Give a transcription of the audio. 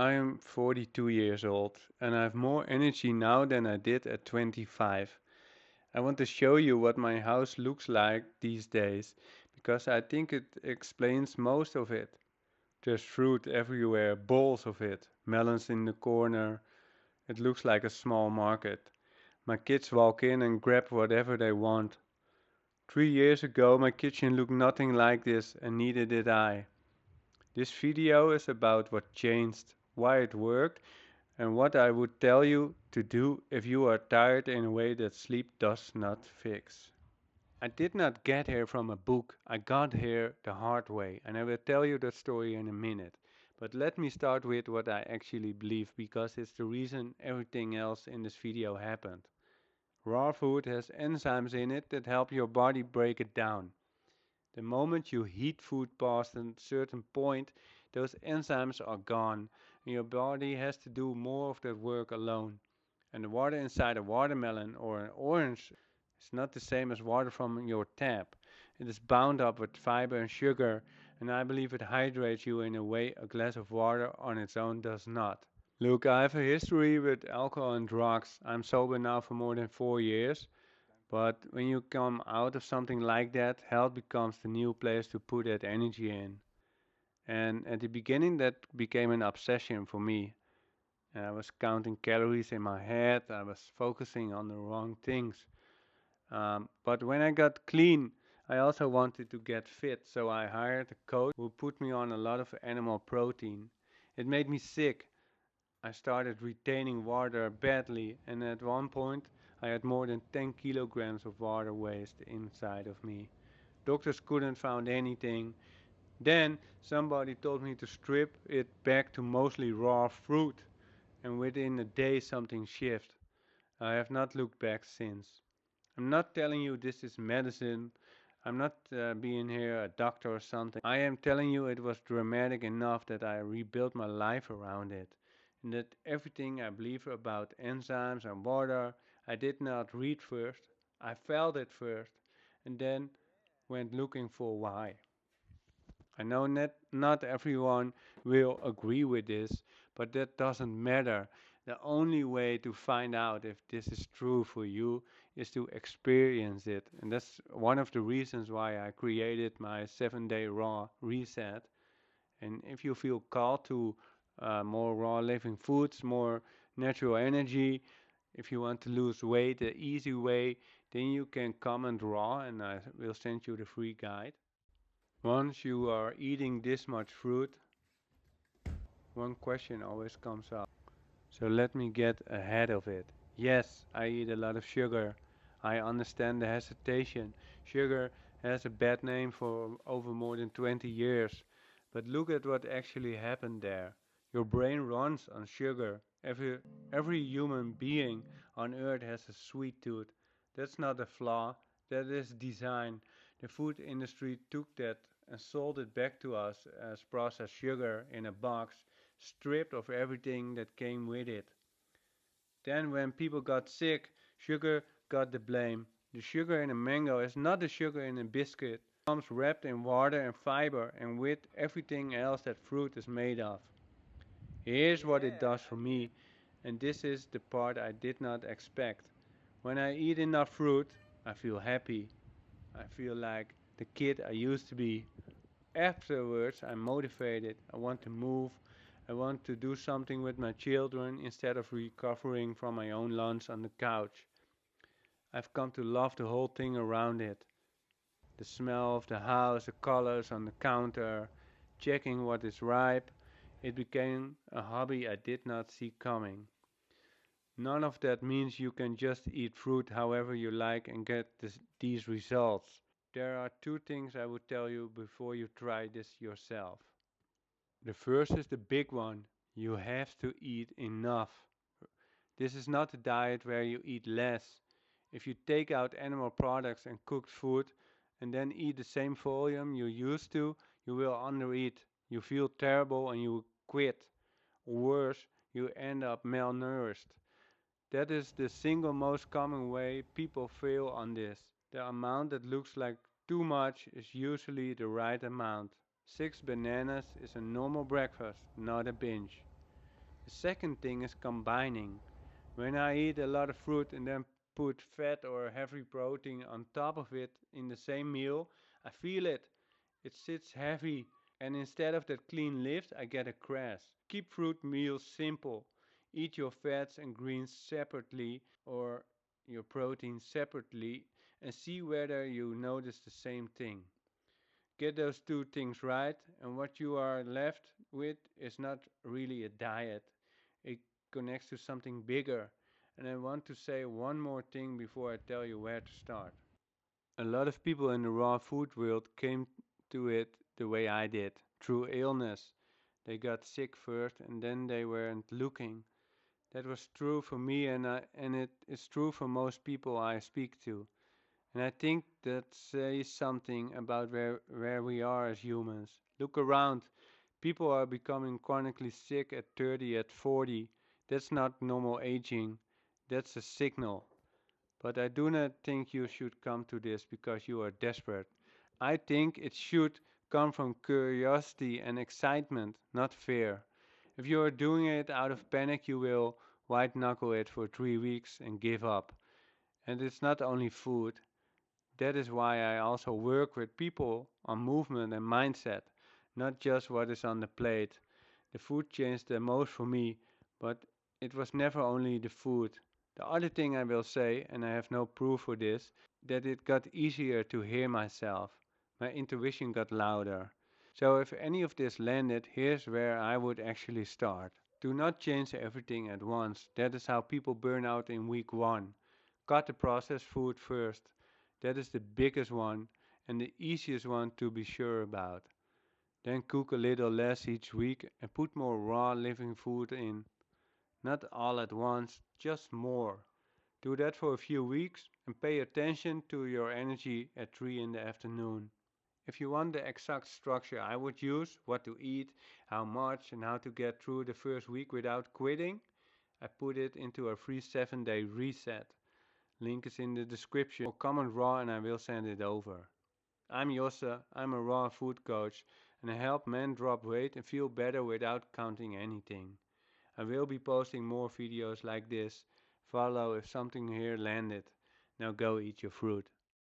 I am 42 years old and I have more energy now than I did at 25. I want to show you what my house looks like these days because I think it explains most of it. There's fruit everywhere, bowls of it, melons in the corner. It looks like a small market. My kids walk in and grab whatever they want. 3 years ago, my kitchen looked nothing like this, and neither did I. This video is about what changed, why it worked, and what I would tell you to do if you are tired in a way that sleep does not fix. I did not get here from a book, I got here the hard way, and I will tell you that story in a minute. But let me start with what I actually believe because it's the reason everything else in this video happened. Raw food has enzymes in it that help your body break it down. The moment you heat food past a certain point, those enzymes are gone, and your body has to do more of that work alone. And the water inside a watermelon or an orange is not the same as water from your tap. It is bound up with fiber and sugar, and I believe it hydrates you in a way a glass of water on its own does not. Look, I have a history with alcohol and drugs. I'm sober now for more than 4 years. But when you come out of something like that, health becomes the new place to put that energy in. And at the beginning, that became an obsession for me. And I was counting calories in my head, I was focusing on the wrong things. But when I got clean, I also wanted to get fit, so I hired a coach who put me on a lot of animal protein. It made me sick. I started retaining water badly, and at one point I had more than 10 kilograms of water waste inside of me. Doctors couldn't find anything. Then somebody told me to strip it back to mostly raw fruit, and within a day something shifted. I have not looked back since. I'm not telling you this is medicine. I'm not being here a doctor or something. I am telling you it was dramatic enough that I rebuilt my life around it. And that everything I believe about enzymes and water, I did not read first. I felt it first and then went looking for why. I know not everyone will agree with this, but that doesn't matter. The only way to find out if this is true for you is to experience it. And that's one of the reasons why I created my 7-day raw reset. And if you feel called to more raw living foods, more natural energy, if you want to lose weight the easy way, then you can comment raw and I will send you the free guide. Once you are eating this much fruit, one question always comes up. So let me get ahead of it. Yes, I eat a lot of sugar. I understand the hesitation. Sugar has a bad name for over more than 20 years. But look at what actually happened there. Your brain runs on sugar. Every human being on earth has a sweet tooth. That's not a flaw, that is design. The food industry took that and sold it back to us as processed sugar in a box, stripped of everything that came with it. Then, when people got sick, sugar got the blame. The sugar in a mango is not the sugar in a biscuit. It comes wrapped in water and fiber and with everything else that fruit is made of. Here's what it does for me, and this is the part I did not expect. When I eat enough fruit, I feel happy. I feel like the kid I used to be. Afterwards, I'm motivated. I want to move. I want to do something with my children instead of recovering from my own lunch on the couch. I've come to love the whole thing around it. The smell of the house, the colors on the counter, checking what is ripe. It became a hobby I did not see coming. None of that means you can just eat fruit however you like and get these results. There are two things I would tell you before you try this yourself. The first is the big one. You have to eat enough. This is not a diet where you eat less. If you take out animal products and cooked food and then eat the same volume you used to, you will undereat. You feel terrible and you quit. Or worse, you end up malnourished. That is the single most common way people fail on this. The amount that looks like too much is usually the right amount. 6 bananas is a normal breakfast, not a binge. The second thing is combining. When I eat a lot of fruit and then put fat or heavy protein on top of it in the same meal, I feel it. It sits heavy, and instead of that clean lift, I get a crash. Keep fruit meals simple. Eat your fats and greens separately or your protein separately and see whether you notice the same thing. Get those two things right, and what you are left with is not really a diet. It connects to something bigger. And I want to say one more thing before I tell you where to start. A lot of people in the raw food world came to it the way I did, through illness. They got sick first and then they weren't looking. That was true for me and it is true for most people I speak to. And I think that says something about where we are as humans. Look around. People are becoming chronically sick at 30, at 40. That's not normal aging. That's a signal. But I do not think you should come to this because you are desperate. I think it should come from curiosity and excitement, not fear. If you are doing it out of panic, you will white knuckle it for 3 weeks and give up. And it's not only food. That is why I also work with people on movement and mindset, not just what is on the plate. The food changed the most for me, but it was never only the food. The other thing I will say, and I have no proof for this, that it got easier to hear myself. My intuition got louder. So if any of this landed, here's where I would actually start. Do not change everything at once. That is how people burn out in week 1. Cut the processed food first. That is the biggest one and the easiest one to be sure about. Then cook a little less each week and put more raw living food in. Not all at once, just more. Do that for a few weeks and pay attention to your energy at 3 in the afternoon. If you want the exact structure I would use, what to eat, how much, and how to get through the first week without quitting, I put it into a free 7-day reset. Link is in the description or comment raw and I will send it over. I'm Josse, I'm a raw food coach and I help men drop weight and feel better without counting anything. I will be posting more videos like this. Follow if something here landed. Now go eat your fruit.